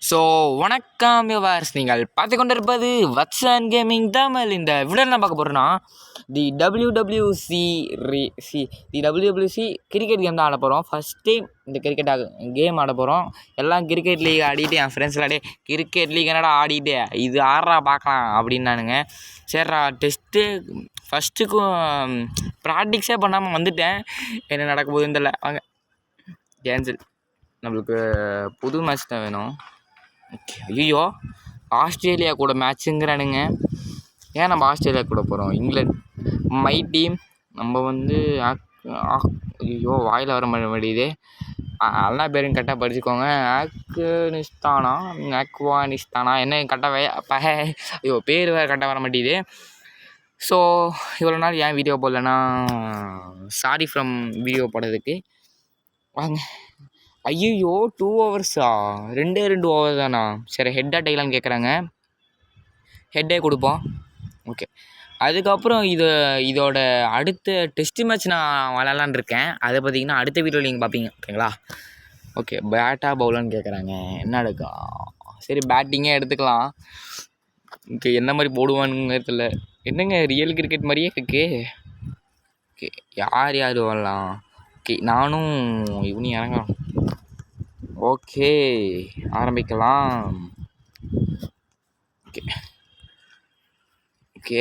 So வணக்கம் viewers, நீங்கள் பார்த்து கொண்டிருப்பது வத்சன் கேமிங் தமிழ். இந்த வீடியோவில் நான் பார்க்க போகிறேன்னா தி டபிள்யூடபிள்யூசி கிரிக்கெட் கேம் தான் ஆட போகிறோம். ஃபஸ்ட் டைம் இந்த கிரிக்கெட் கேம் ஆட போகிறோம். எல்லாம் கிரிக்கெட் லீக் ஆடிட்டு என் ஃப்ரெண்ட்ஸ் விளையாடி கிரிக்கெட் லீக் என்னடா ஆடிட்டு இது ஆடுறா பார்க்கலாம் அப்படின்னானுங்க. சரிடா டெஸ்ட்டு ஃபஸ்ட்டுக்கும் ப்ராக்டிக்ஸே பண்ணாமல் வந்துட்டேன். என்ன நடக்க போகுதுன்னு தெரியல. வாங்க கேன்சல். நம்மளுக்கு புது மேட்ச் தான் வேணும். ஓகே. ஐயோ, ஆஸ்திரேலியா கூட மேட்ச்சுங்கிறானுங்க. ஏன் நம்ம ஆஸ்திரேலியா கூட போகிறோம்? England my team. நம்ம ஐயோ வாயில் வர முடியுது. எல்லா பேரும் கரெக்டாக படிச்சுக்கோங்க. ஆக்வானிஸ்தானா என்ன கரெக்டாக ஐயோ பேர் வேறு கரெக்டாக வர மாட்டேங்குது. ஸோ இவ்வளோ நாள் ஏன் வீடியோ போடலன்னா சாரி ஃப்ரம் வீடியோ போடுறதுக்கு. வாங்க. ஐயோ 2 ஓவர்ஸா? 2 ஓவர் தானா? சரி ஹெட்டாக டெய்லான்னு கேட்குறாங்க. ஹெட்டே கொடுப்போம். ஓகே. அதுக்கப்புறம் இதோட அடுத்த டெஸ்ட் மேட்ச் நான் விளாட்லான் இருக்கேன். அதை பார்த்தீங்கன்னா அடுத்த வீடியோவில் நீங்கள் பார்ப்பீங்க. ஓகேங்களா? ஓகே. பேட்டா பவுலான்னு கேட்குறாங்க. என்ன எடுக்கா? சரி பேட்டிங்கே எடுத்துக்கலாம். ஓகே. என்ன மாதிரி போடுவானுங்கிறது இல்லை. என்னங்க ரியல் கிரிக்கெட் மாதிரியே இருக்கு. ஓகே. யார் வரலாம்? ஓகே. நானும் இவனையும் இறங்கலாம். ஓகே ஆரம்பிக்கலாம். ஓகே ஓகே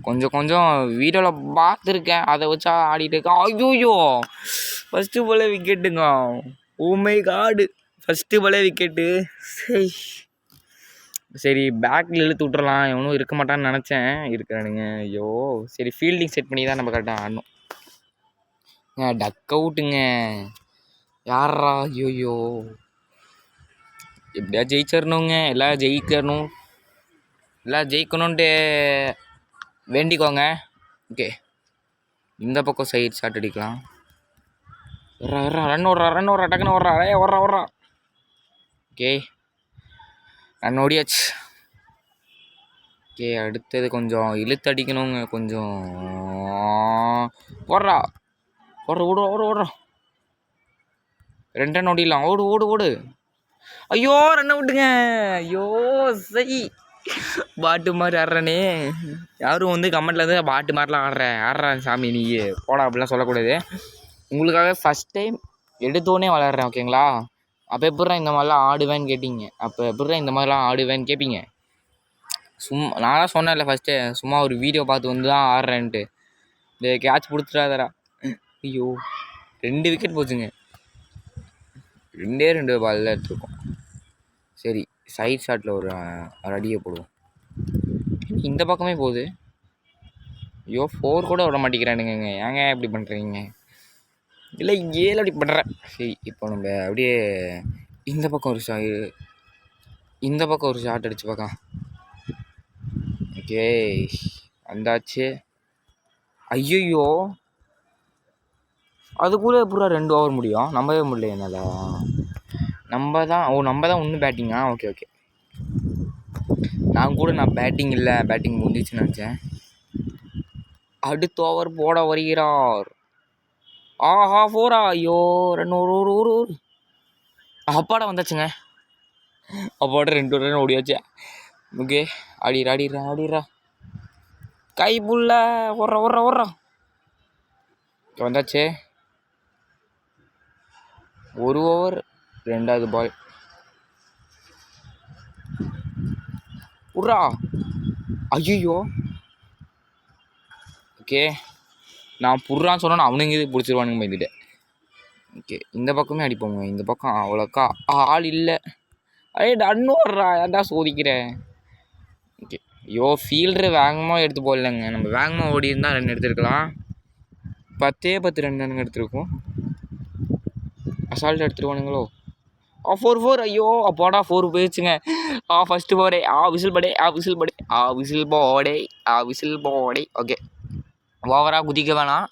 கொஞ்சம் வீடியோவில் பார்த்துருக்கேன். அதை வச்சா ஆடிட்டு இருக்கேன். ஐயோ ஃபஸ்ட்டு போலே விக்கெட்டுங்க. ஓ மை காடு, ஃபஸ்ட்டு போலே விக்கெட்டு. சரி பேக்கில் இழுத்து விட்றலாம். எவனும் இருக்க மாட்டான்னு நினச்சேன். இருக்கிறானுங்க. ஐயோ சரி ஃபீல்டிங் செட் பண்ணி தான் நம்ம கரெக்டாக ஆடணும். டக் அவுட்டுங்க. யாரா? ஐயோ எப்படியா ஜெயிச்சிடணுங்க. எல்லாம் ஜெயிக்கணுன்ட்டு வேண்டிக்கோங்க. ஓகே. இந்த பக்கம் சைட் ஷாட் அடிக்கலாம். ரன் ஓடுறா டக்குன்னு ஓடுறா. Okay run ஓடியாச்சு. ஓகே அடுத்தது கொஞ்சம் இழுத்து அடிக்கணுங்க. கொஞ்சம் ஓடுறா. 2 ரன் ஓடிடலாம். ஓடு. ஐயோ ரன்னை விட்டுங்க. ஐயோ சரி பாட்டு மாதிரி ஆடுறனே. யாரும் வந்து கமெண்ட்லேருந்து பாட்டு மாதிரிலாம் ஆடுறேன் சாமி நீ போடா அப்படிலாம் சொல்லக்கூடாது. உங்களுக்காக ஃபஸ்ட் டைம் எடுத்தோடனே விளாட்றேன். ஓகேங்களா? அப்போ எப்படிறா இந்த மாதிரிலாம் ஆடுவேன்னு கேட்பீங்க. நான்லாம் சொன்னேன்ல ஃபஸ்ட்டு, சும்மா ஒரு வீடியோ பார்த்து வந்து தான் ஆடுறேன்ட்டு. இந்த கேட்ச் பிடிச்சிடாதரா. ஐயோ 2 விக்கெட் போச்சுங்க. 2 பாலில் எடுத்துருக்கோம். சரி சைட் ஷாட்டில் ஒரு அடியை போடுவோம். இந்த பக்கமே போகுது. ஐயோ 4 கூட விட மாட்டேங்கிறானுங்க. ஏங்க இப்படி பண்ணுறீங்க? இல்லை 7 அப்படி பண்ணுறேன். சரி இப்போ நம்ம அப்படியே இந்த பக்கம் ஒரு ஷாட் அடித்து பார்க்கலாம். ஓகே வந்தாச்சு. ஐயோ அதுக்குள்ளே எப்படா 2 ஓவர் முடியும்? நம்பவே முடியல என்னால். நம்ம தான் இன்னும் பேட்டிங்கா? ஓகே. நான் பேட்டிங் இல்லை, பேட்டிங் முடிஞ்சிச்சுன்னு நினச்சேன். அடுத்த ஓவர் போட வருகிறார். ஆஹா 4. ஐயோ 2 ஒரு அப்பாடா வந்தாச்சுங்க. அப்பாட 2 ரன் ஓடியாச்சு. ஓகே ஆடிடுறா. கை புள்ள ஓடுறா. வந்தாச்சு. 1 ஓவர் 2வது பால். உட்றா. ஐயோ ஓகே. நான் புட்றான்னு சொன்னால் அவனுங்க இது பிடிச்சிருவானுங்க பயந்துட்டு. ஓகே இந்த பக்கமே அடிப்போங்க. இந்த பக்கம் அவ்வளோக்கா ஆள் இல்லை. ரன் ஓடுறா. ஏன்டா சோதிக்கிறேன்? ஓகே. ஐயோ ஃபீல்டரு வேகமாக எடுத்து போடலைங்க. நம்ம வேகமாக ஓடி இருந்தால் ரன் எடுத்துருக்கலாம். 10 ரன் எடுத்துருக்கோம். அசால்ட் எடுத்துருவானுங்களோ. 4. ஐயோ அப்போடா 4 போயிடுச்சுங்க. ஃபஸ்ட்டு போடே. விசில் போடே. ஓகே ஓவராக குதிக்க வேணாம்.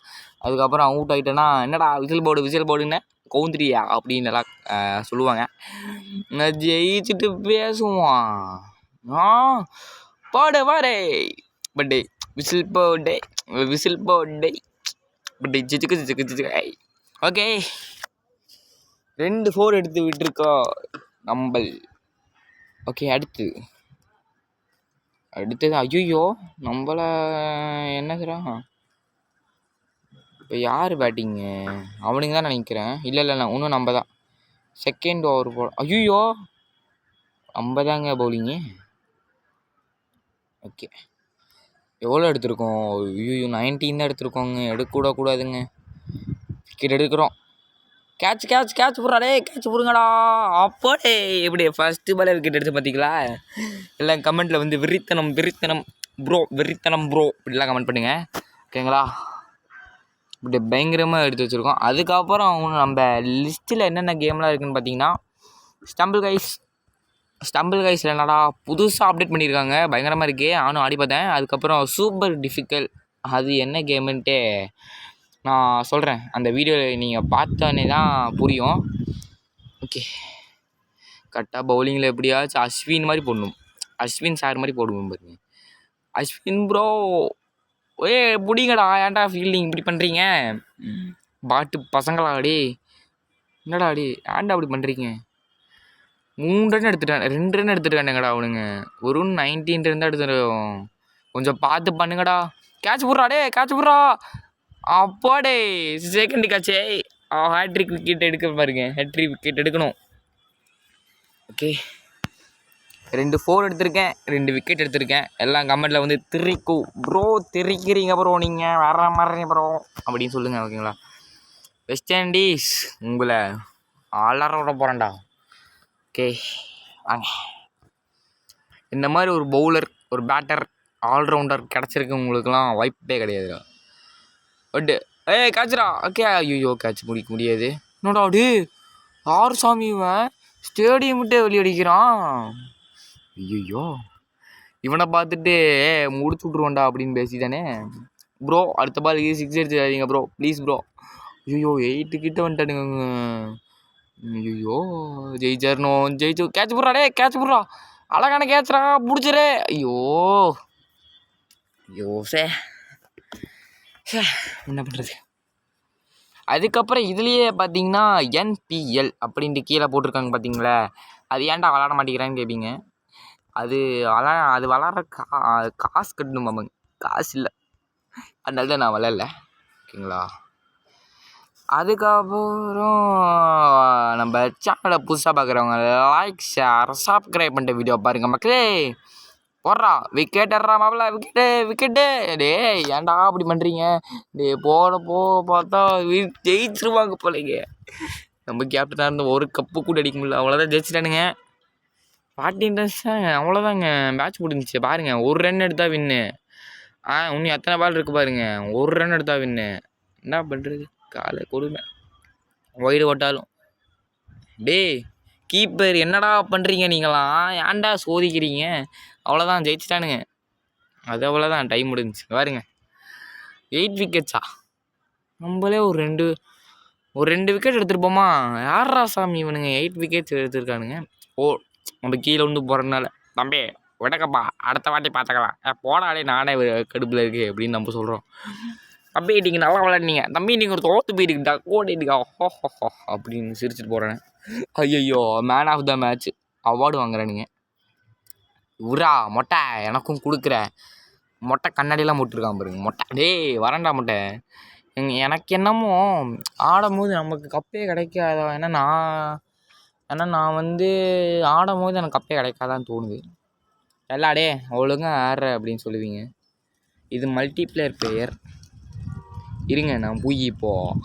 அதுக்கப்புறம் அவுட் ஆகிட்டேன்னா என்னடா விசில் போடுன்னு கவுந்துரியா அப்படின்னு எல்லாம் சொல்லுவாங்க. நான் ஜெயிச்சுட்டு பேசுவான். போடு வாடே பட்டே விசில் போடே பட்டே ஜிச்சுக்கு. ஓகே 2 4 எடுத்து விட்டுருக்கோம். நம்பல் ஓகே அடுத்தது ஐயோ நம்மள என்ன சொல்கிறான் இப்போ யார் பேட்டிங்கு அவனுங்க தான் நினைக்கிறேன். இல்லை இன்னும் நம்ம தான் செகண்ட் ஓவர் போட. ஐயோ நம்ம தாங்க பவுலிங்கு. ஓகே எவ்வளோ எடுத்திருக்கோம்? ஐயோ 19 தான் எடுத்திருக்கோங்க. எடுக்கக்கூடாதுங்க. விக்கெட் எடுக்கிறோம். கேட்ச் போடுறாடே. கேட்ச் போடுங்கடா. அப்போடே எப்படி ஃபஸ்ட்டு பாலே விக்கெட் எடுத்து பார்த்தீங்களா? எல்லாம் கமெண்ட்டில் வந்து வெறித்தனம் வெறித்தனம் ப்ரோ இப்படிலாம் கமெண்ட் பண்ணுங்க ஓகேங்களா? இப்படி பயங்கரமாக எடுத்து வச்சுருக்கோம். அதுக்கப்புறம் அவங்க நம்ம லிஸ்ட்டில் என்னென்ன கேம்லாம் இருக்குதுன்னு பார்த்தீங்கன்னா ஸ்டம்பிள் கைஸில் என்னடா புதுசாக அப்டேட் பண்ணியிருக்காங்க. பயங்கரமாக இருக்கே. நானும் ஆடி பார்த்தேன். அதுக்கப்புறம் சூப்பர் டிஃபிகல்ட். அது என்ன கேமுன்ட்டு நான் சொல்கிறேன். அந்த வீடியோவில் நீங்கள் பார்த்தோன்னே தான் புரியும். ஓகே கரெக்டாக பவுலிங்கில் எப்படியாச்சும் அஸ்வின் மாதிரி போடணும். அஸ்வின் சார் மாதிரி போடுவோம் பாருங்க. அஸ்வின் ப்ரோ பிடிங்கடா. ஏன்டா ஃபீல்டிங் இப்படி பண்ணுறீங்க? பாட்டு பசங்களாடி என்னடா ஏன்டா அப்படி பண்ணுறீங்க? 3 ரன் எடுத்துட்டான். 2 ரன் எடுத்துட்டானுங்கடா அவனுங்க. ஒரு 19 ரன் தான் எடுத்துட்டோம். கொஞ்சம் பார்த்து பண்ணுங்கடா. கேட்ச் போடுறா. அப்பாடே செகண்ட் கேட்சே. ஹேட்ரிக் விக்கெட் எடுக்க பாருங்க. ஹேட்ரிக் விக்கெட் எடுக்கணும். ஓகே 2 4 எடுத்திருக்கேன். 2 விக்கெட் எடுத்திருக்கேன். எல்லாம் கமெண்ட்டில் வந்து ப்ரோ தெரிக்கிறீங்க ப்ரோ, நீங்கள் வேற மாதிரி ப்ரோ அப்படின்னு சொல்லுங்கள் ஓகேங்களா? வெஸ்ட் இண்டீஸ் உங்களை ஆளார விட போகிறேன்டா. ஓகே வாங்க. இந்த மாதிரி ஒரு பவுலர் ஒரு பேட்டர் ஆல்ரவுண்டர் கிடச்சிருக்கு உங்களுக்குலாம் வாய்ப்பே கிடையாதுடா. பட்டு கேட்சுடா. ஓகே ஐயோ கேட்ச் முடிக்க முடியாது. என்னடா யார் சாமி இவன் ஸ்டேடியம் விட்டே வெளியடிக்கிறான்? ஐயோ இவனை பார்த்துட்டு முடிச்சு விட்ருவோண்டா அப்படின்னு பேசிதானே ப்ரோ. அடுத்த பால் 6 எடுத்துக்காதீங்க ப்ரோ ப்ளீஸ் ப்ரோ. ஐயோ 8 கிட்ட வந்துட்டானுங்க. ஐயோ ஜெயிச்சு கேட்ச் போடுறா. அழகான கேட்ச்ரா பிடிச்சிரு. ஐயோ என்ன பண்ணுறது? அதுக்கப்புறம் இதுலேயே பார்த்தீங்கன்னா NPL அப்படின்ட்டு கீழே போட்டிருக்காங்க பார்த்தீங்களா? அது ஏன்டா விளாட மாட்டேங்கிறான்னு கேட்பீங்க. அது விளாட்ற காசு கட்டணும் மாமாங்க. காசு இல்லை, அதனால தான் நான் விளாட்ல ஓகேங்களா? அதுக்கப்புறம் நம்ம சேனலை புதுசாக பார்க்குறவங்க லைக் ஷேர் சப்ஸ்கிரைப் பண்ணிட்டு வீடியோ பாருங்கள் மக்களே. போடுறா விக்கெட்டுறா மாப்பிள்ள விக்கெட்டு. ஏன்டா அப்படி பண்ணுறீங்க? போட பார்த்தா ஜெயிச்சிருவாங்க போலங்க. நம்ம கேப்டனாக இருந்த ஒரு கப்பு கூட அடிக்க முடியல. அவ்வளோதான் ஜெயிச்சிட்டானுங்க. 14 ரன்ஸ் அவ்வளோதாங்க. மேட்ச் முடிஞ்சிச்சு பாருங்கள். 1 ரன் எடுத்தால் வின்னு. இன்னும் எத்தனை பால் இருக்குது பாருங்கள். 1 ரன் எடுத்தால் வின்னு. என்ன பண்ணுறது? காலை கொடுமை. ஒயிடு ஓட்டாலும் கீப்பர் என்னடா பண்ணுறீங்க நீங்களாம்? ஏன்டா சோதிக்கிறீங்க? அவ்வளோதான் ஜெயிச்சிட்டானுங்க. அது அவ்வளோதான் டைம் முடிஞ்சிச்சு பாருங்க. 8 விக்கெட்ஸா? நம்மளே ஒரு ரெண்டு விக்கெட் எடுத்துருப்போமா? யாரா சாமி இவனுங்க 8 விக்கெட்ஸ் எடுத்துருக்கானுங்க. நம்ம கீழே வந்து போகிறதுனால தம்பி விடக்கப்பா அடுத்த வாட்டி பார்த்துக்கலாம். போடாலே நானே கடுப்பில் இருக்கு அப்படின்னு நம்ம சொல்கிறோம். தம்பி நீங்கள் நல்லா விளாட்னீங்க தம்பி, நீங்கள் ஒரு தோற்று போயிருக்குடா கோடிக்கா ஹோ அப்படின்னு சிரிச்சுட்டு போகிறேன். ஐயோ man of the match award வாங்குறேனுங்க. உரா மொட்டை எனக்கும் கொடுக்குற மொட்டை கண்ணாடியெலாம் போட்டுருக்கான் பாருங்க. மொட்டை வரண்டா மொட்டை. எனக்கு என்னமோ ஆடும் போது நமக்கு கப்பே கிடைக்காதா? ஏன்னா நான் வந்து ஆடும் போது எனக்கு கப்பே கிடைக்காதான்னு தோணுது. எல்லாடே ஒழுங்கா ஆடுற அப்படின்னு சொல்லுவீங்க. இது மல்டிப்ளேயர் பிளேயர். இருங்க நான் போய் இப்போது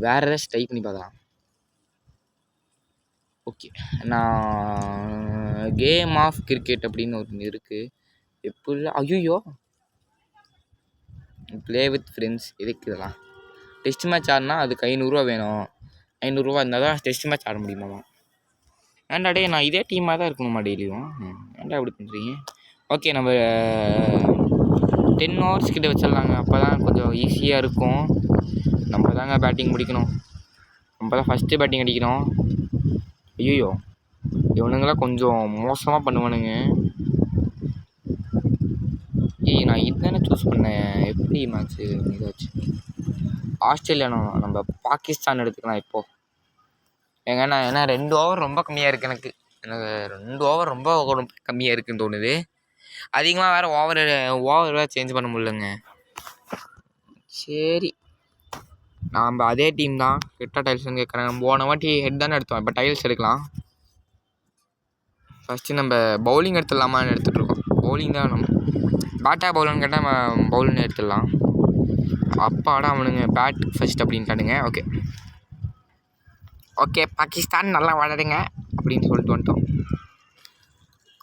வேறு ஏதாச்சும் ட்ரை பண்ணி பார்த்தா. ஓகே நான் கேம் ஆஃப் கிரிக்கெட் அப்படின்னு ஒன்று இருக்குது. எப்படி ஐயோ ப்ளே வித் ஃப்ரெண்ட்ஸ் எதுக்கு இதெல்லாம்? டெஸ்ட் மேட்ச் ஆடினா அதுக்கு 500 வேணும். 500 இருந்தால் தான் டெஸ்ட் மேட்ச் ஆட முடியுமாமா? ஏன்டா நான் இதே டீமாக தான் இருக்கணுமா டெய்லியும்? ஏன்டா அப்படி பண்ணுறீங்க? ஓகே நம்ம 10 ஓவர்ஸ் கிட்ட வச்சிடலாங்க. அப்போ தான் கொஞ்சம் ஈஸியாக இருக்கும். நம்ம தாங்க பேட்டிங் முடிக்கணும். நம்ம தான் ஃபஸ்ட்டு பேட்டிங் அடிக்கணும். ஐயோ இவனுங்களாம் கொஞ்சம் மோசமாக பண்ணுவானுங்க. நான் இதுதானே சூஸ் பண்ணேன். எப்படி மேட்ச்சு இதாச்சு? ஆஸ்திரேலியா நம்ம பாகிஸ்தான் எடுத்துக்கலாம் இப்போது. ஏன்னா 2 ஓவர் ரொம்ப கம்மியாக இருக்குது எனக்கு. எனக்கு 2 ஓவர் ரொம்ப கம்மியாக இருக்குன்னு தோணுது. அதிகமாக வேறு ஓவர் வேறு சேஞ்ச் பண்ண முடியலங்க. சரி, நாம் அதே டீம் தான். ஹெட்டா டைல்ஸ்னு கேட்குறேன். போன வாட்டி ஹெட் தானே எடுத்தோம், இப்போ டைல்ஸ் எடுக்கலாம். ஃபஸ்ட்டு நம்ம பவுலிங் எடுத்துடலாமான்னு எடுத்துகிட்ருக்கோம். பவுலிங் தான் நம்ம பேட்டா பவுலர்னு கேட்டால் நம்ம பவுலிங் எடுத்துடலாம். அப்பாடா அவனுங்க பேட் ஃபஸ்ட் அப்படின்ட்டானுங்க. ஓகே ஓகே, பாகிஸ்தான் நல்லா விளையாடுங்க அப்படின்னு சொல்லிட்டு வந்துட்டோம்.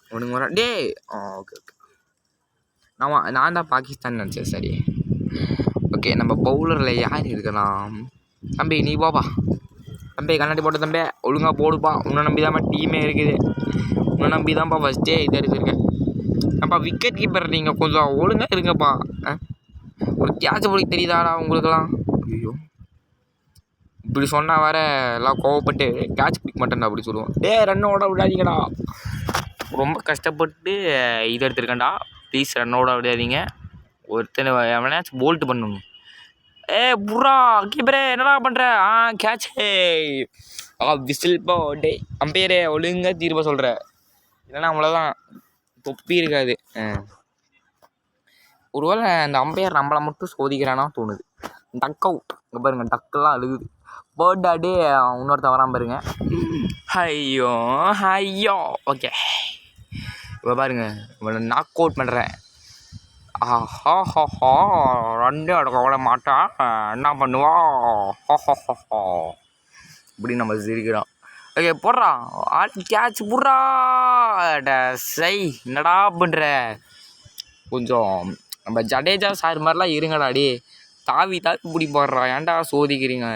அவனுங்க வர டே ஓகே ஓகே, நான் தான் பாகிஸ்தான் நினச்சேன். சரி ஓகே, நம்ம பவுலரில் யார் இருக்கலாம்? தம்பி நீ போப்பா. தம்பி கண்ணாடி போட்ட தம்பி, ஒழுங்காக போடுப்பா. உன்னை நம்பி தான்ப்பா டீமே இருக்குது. உன்னை நம்பி தான்ப்பா ஃபஸ்ட்டே இது எடுத்துருக்கேன். அப்பா விக்கெட் கீப்பர், நீங்கள் கொஞ்சம் ஒழுங்காக இருங்கப்பா. ஒரு கேட்ச் பிடிக்க தெரியுதாடா உங்களுக்கெல்லாம்? ஐயோ, இப்படி சொன்னால் வேறு எல்லாம் கோவப்பட்டு கேட்ச் பிடிக்க மாட்டேன்டா அப்படி சொல்லுவோம். ரன்னோட விடாதீங்கடா. ரொம்ப கஷ்டப்பட்டு இது எடுத்துருக்கேன்டா. ப்ளீஸ் ரன்னோட விடாதீங்க. ஒருத்தனை எவனாச்சும் போல்ட்டு பண்ணுங்க. புறா கீப்பரே என்னடா பண்ணுற? கேட்ச். விசில் போ. டே அம்பையரே ஒழுங்காக தீர்ப்ப சொல்கிற, இல்லைன்னா அவ்வளோதான், தொப்பி இருக்காது. ஒருவேளை அந்த அம்பையர் நம்மளை மட்டும் சோதிக்கிறானா தோணுது. Duck out. இங்கே பாருங்க, டக்கெல்லாம் அழுகுது. பேர்ட் ஆடே இன்னொருத்த வராம பாருங்க. ஐயோ ஐயோ. ஓகே, இப்போ பாருங்க, இவனை நாக் அவுட் பண்ணுறேன். ஹோ ரெண்டே அடக்க விட மாட்டா, என்ன பண்ணுவா? ஹோ இப்படி நம்ம சிரிக்கிறோம். ஓகே போடுறா, கேட்ச் புட்றா. சை என்னடா பண்ணுற? கொஞ்சம் நம்ம ஜடேஜா சார் மாதிரிலாம் இருங்கடா. டே தாவி பிடி போடுறா, ஏன்டா சோதிக்கிறீங்க?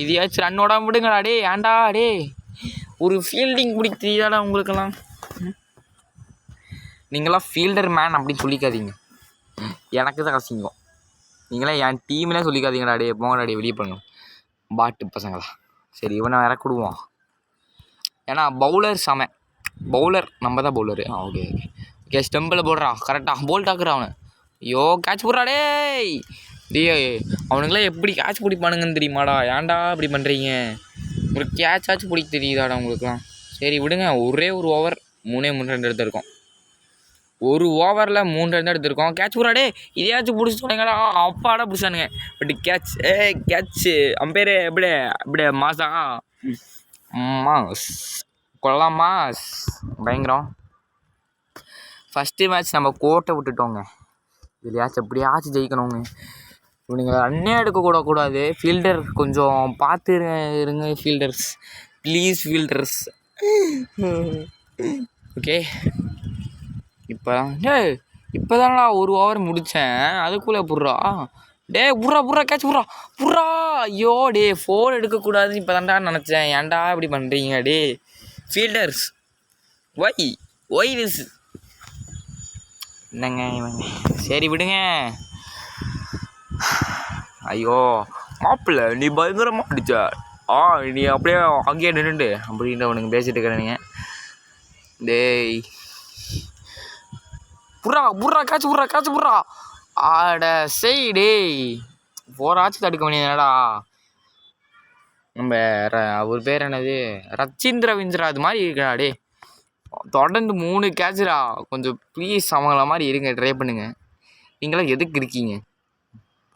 இதையாச்சும் ரன்னோட விடுங்கடா. டே ஏன்டா டே, ஒரு ஃபீல்டிங் பிடிக்க தெரியாதா உங்களுக்கெல்லாம்? நீங்களாம் ஃபீல்டர் மேன் அப்படின்னு சொல்லிக்காதீங்க, எனக்கு தான் கசிங்கும். நீங்களாம் என் டீம்லேயே சொல்லிக்காதீங்கடா. டே போங்கடா, டே வெளியே பண்ணுங்க பாட்டு பசங்களா. சரி, இவனை இறக்கிடுவோம். ஏன்னா பவுலர் செம. பவுலர் நம்ம தான் பவுலரு. ஓகே ஓகே ஓகே, ஸ்டெம்பில் போடுறா கரெக்டாக. போல்ட் ஆக்குறா அவனை. ஐயோ கேட்ச் போடுறா. டே அவனுங்களாம் எப்படி கேட்ச் பிடிப்பானுங்கன்னு தெரியுமாடா? ஏன்டா இப்படி பண்ணுறீங்க? ஒரு கேட்சாச்சும் பிடிக்க தெரியுதாடா உங்களுக்குலாம்? சரி விடுங்க, ஒரே ஒரு ஓவர் 3 ரன் எடுத்திருக்கோம். ஒரு ஓவரில் 3 ரன் எடுத்திருக்கோம். கேட்ச் போடுறாடே, இதையாச்சும் பிடிச்சி சொன்னீங்கடா. அப்பாடா பிடிச்சானுங்க. But catch. கேட்ச்சு அம்பேரே எப்படியே மாசா மாஸ் கொள்ளலாம் மாஸ் பயங்கரம். ஃபஸ்ட்டு மேட்ச் நம்ம கோட்டை விட்டுட்டோங்க. இதுலையாச்சும் எப்படியாச்சும் ஜெயிக்கணுங்க. இவனுங்க ரன்னே எடுக்கக்கூடாது. ஃபீல்டர் கொஞ்சம் பார்த்து இருங்க ஃபீல்டர்ஸ், ப்ளீஸ் ஃபீல்டர்ஸ். ஓகே, இப்போ தானடா ஒரு ஓவர் முடித்தேன், அதுக்குள்ளே புட்றா. புட்றா கேட்ச் புட்றா. ஐயோ டே, ஃபோன் எடுக்கக்கூடாதுன்னு இப்போ தான்டா நினச்சேன். ஏன்டா இப்படி பண்ணுறீங்க? டே ஃபீல்டர்ஸ், ஒய் திஸ் என்னங்க இவங்க? சரி விடுங்க. ஐயோ மாப்பிள்ள, நீ பயங்கரமாக அடிச்ச. நீ அப்படியே அங்கேயே நின்றுண்டு அப்படின்றவனுங்க பேசிட்டு இருக்கிறானுங்க. டேய் புட்றா கேட்ச் புட்றா. ஆட செய் டேய், 4 ஆச்சு தடுக்க வேண்டியதுடா. நம்ம அவர் பேர் என்னது, ரச்சிந்திரவிந்திரா அது மாதிரி இருக்கா. டே தொடர்ந்து 3 கேட்சுடா. கொஞ்சம் ப்ளீஸ் அவங்கள மாதிரி இருங்க, ட்ரை பண்ணுங்க. நீங்களாம் எதுக்கு இருக்கீங்க?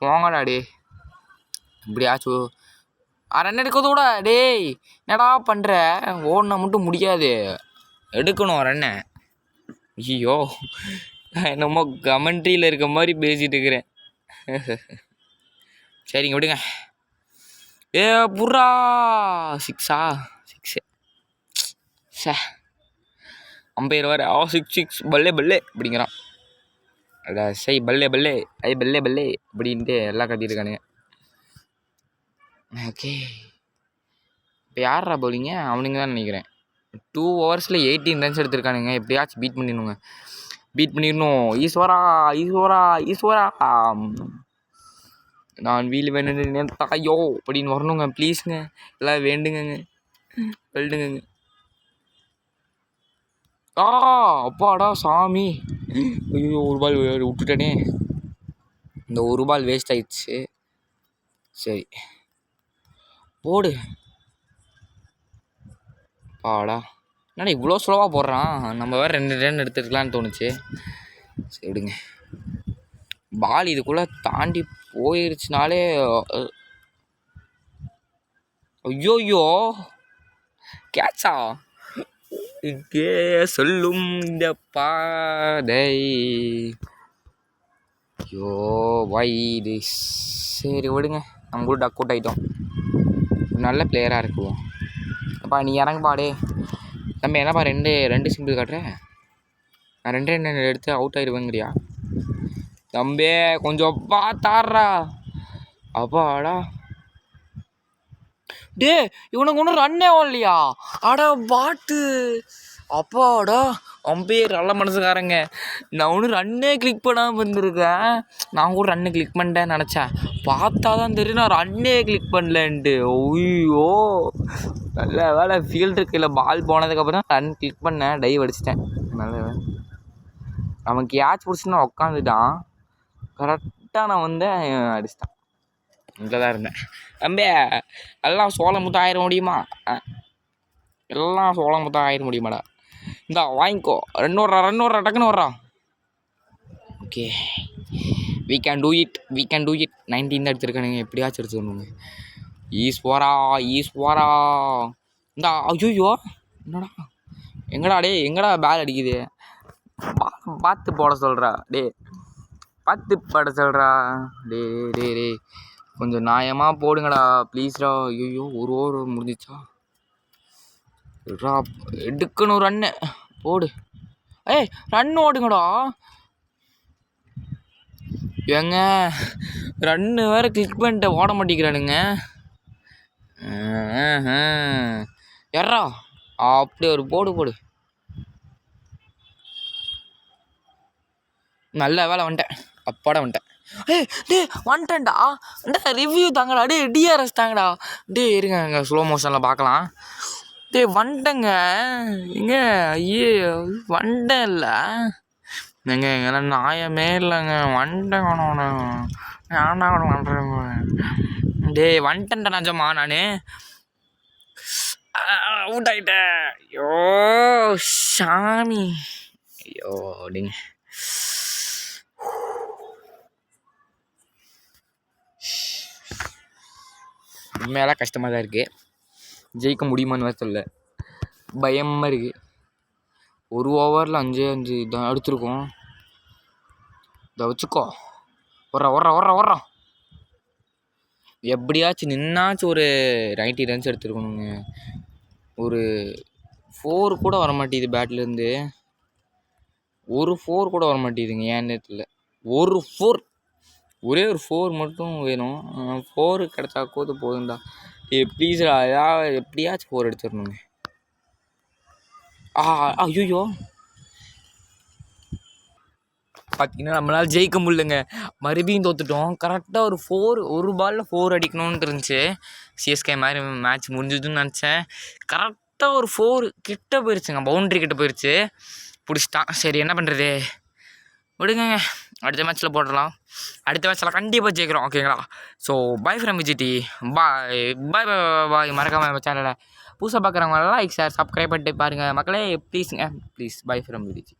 போங்கடா டே. இப்படியாச்சும் ரன் எடுக்கிறத விட டேய் என்னடா பண்ணுற? ஓடினா மட்டும் முடியாது, எடுக்கணும் ரன்னை. ஐயோ என்னமோ கமெண்ட்ரியில் இருக்க மாதிரி பேசிகிட்டு இருக்கிறேன். சரிங்க விடுங்க. புட்றா. 6 சே அம்பையர் வேறு 6 பல்லே அப்படிங்கிறான். அதான் சரி பல்லே பல்லே அப்படின்ட்டு எல்லாம் கட்டியிருக்கானுங்க. ஓகே, இப்போ யாரா பவுலிங்க? அவனுங்க தான் நினைக்கிறேன். 2 ஓவர்ஸில் 18 ரன்ஸ் எடுத்திருக்கானுங்க. எப்படியாச்சும் பீட் பண்ணிடணும். ஈஸ்வரா நான் வீல் வேணும் தாயோ அப்படின்னு வரணுங்க. ப்ளீஸுங்க, எல்லாம் வேண்டுங்க. அப்பாடா சாமி. ஐயோ ஒரு பால் விட்டுட்டேனே. இந்த ஒரு பால் வேஸ்ட் ஆயிடுச்சு. சரி போடு. பாடா என்னடா இவ்வளோ ஸ்லோவாக போடுறான். நம்ம வேறு 2 ரன் எடுத்துக்கலான்னு தோணுச்சு. சரி விடுங்க. பால் இதுக்குள்ளே தாண்டி போயிருச்சுனாலே ஐயோயோ கேட்சா இங்கே சொல்லும் இந்த பாதை. ஐயோ வைடு. சரி விடுங்க, நம்ம கூட டக் அவுட் ஆகிட்டோம். நல்ல பிளேயராக இருக்குவோம். அப்பா நீ இறங்குப்பாடே தம்பி. என்னப்பா ரெண்டு சிம்பிள் காட்டுற? நான் 2 ரன் எடுத்து அவுட் ஆயிடுவேங்கிறியா தம்பி? கொஞ்சம் பார்த்தாடுறா. அப்பாடா டே, இவனுக்கு ஒன்றும் ரன்னே வரலையா? அடா பாட்டு. அப்பாடா அம்பேர் நல்ல மனசுக்காரங்க. நான் ஒன்றும் ரன்னே கிளிக் பண்ணாமல் இருந்திருக்கேன். நான் கூட ரன்னு கிளிக் பண்ணிட்டேன்னு நினச்சேன். பார்த்தா தான் தெரியும் நான் ரன்னே கிளிக் பண்ணலன்ட்டு. ஐயோ நல்ல வேலை ஃபீல்டு கீழே பால் போனதுக்கப்புறம் தான் ரன் கிளிக் பண்ணேன். டைவ் அடிச்சிட்டேன். நல்ல வேலை. அவன் கேட்ச் பிடிச்சின்னு உட்காந்துட்டான். கரெக்டாக நான் வந்து அடிச்சிட்டான். இங்கே தான் இருந்தேன் தம்பி. எல்லாம் சோளம் முத்தம் ஆயிட முடியுமா? எல்லாம் சோளம் முத்தம் ஆயிட முடியுமாடா? இந்தா வாங்கிக்கோ. ரன் ஓடுறா டக்குன்னு ஓடுறா. Okay we can do it 19 தான் எடுத்துருக்கானுங்க. எப்படியாச்சும் எடுத்துக்கணுங்க. ஈஸ் போரா. இந்தா ஐயோ என்னடா எங்கடா பேல் அடிக்குது? பார்த்து போட சொல்கிறா டே. பார்த்து போட சொல்கிறா டே. கொஞ்சம் நியாயமாக போடுங்கடா ப்ளீஸ்டா. ஐயோ ஒரு ஓவர் முடிஞ்சிச்சா? எடுக்கணும் ரன்னு போடு. ரன் ஓடுங்கடா. ஏங்க ரன்னு வேறு கிளிக் பண்ணிட்டு ஓட மாட்டேங்கிறானுங்க. எறா அப்படியே ஒரு போடு. நல்ல வேலை வந்துட்டேன். அப்பாடா வந்துட்டேன். வந்துட்டேன்டா. ரிவ்யூ தாங்கடா. டிஆர்எஸ் தாங்கடா. இருங்க ஸ்லோ மோஷனில் பார்க்கலாம். வந்துட்டேங்க. எங்க ஐயே வந்துட்டேன். இல்லை எங்கெல்லாம் நியாயமே இல்லைங்க. வந்துட்டேன். ஏன்டா பண்ணுறேங்க? வந்துட்டேன்டா நிஜமா. நான் அவுட் ஆகிட்டேன். ஐயோ சாமி. ஐயோ அப்படிங்க. உண்மையெல்லாம் கஷ்டமாக தான் இருக்குது. ஜெயிக்க முடியுமான்னு வேறு சொல்ல பயமாக இருக்குது. ஒரு ஓவரில் 5 இதான் எடுத்துருக்கோம். இதை வச்சுக்கோ. ஓடுறா. எப்படியாச்சும் நின்னாச்சும் ஒரு 90 ரன்ஸ் எடுத்துருக்கணுங்க. ஒரு 4 கூட வர மாட்டேங்குது பேட்லேருந்து. ஒரு 4 கூட வர மாட்டேங்குதுங்க. ஏன் நேரத்தில் ஒரே ஒரு 4 மட்டும் வேணும். 4 கிடச்சா கூட போதும்டா. ப்ளீஸ்டா ஏதாவது எப்படியாச்சும் 4 எடுத்துடணுங்க. ஐயோ பார்த்தீங்கன்னா நம்மளால் ஜெயிக்க முடியலங்க. மறுபடியும் தோற்றுட்டோம். கரெக்டாக ஒரு பாலில் 4 அடிக்கணும்னு இருந்துச்சு. சிஎஸ்கே மாதிரி மேட்ச் முடிஞ்சதுன்னு நினச்சேன். கரெக்டாக ஒரு 4 கிட்ட போயிடுச்சுங்க. பவுண்ட்ரி கிட்ட போயிடுச்சு. பிடிச்சிட்டான். சரி என்ன பண்ணுறது விடுங்க. அடுத்த மேட்ச்சில் போடலாம். அடுத்த மேட்ச்சில் கண்டிப்பாக ஜெயிக்கிறோம். ஓகேங்களா? ஸோ பை ஃப்ரம் விஜிடி. பாய். மறக்காமல் நம்ம சேனலை புதுசாக பார்க்குறவங்க லைக் ஷேர் சப்ஸ்கிரைப் பண்ணிட்டு பாருங்கள் மக்களே. ப்ளீஸுங்க ப்ளீஸ். By from VGD.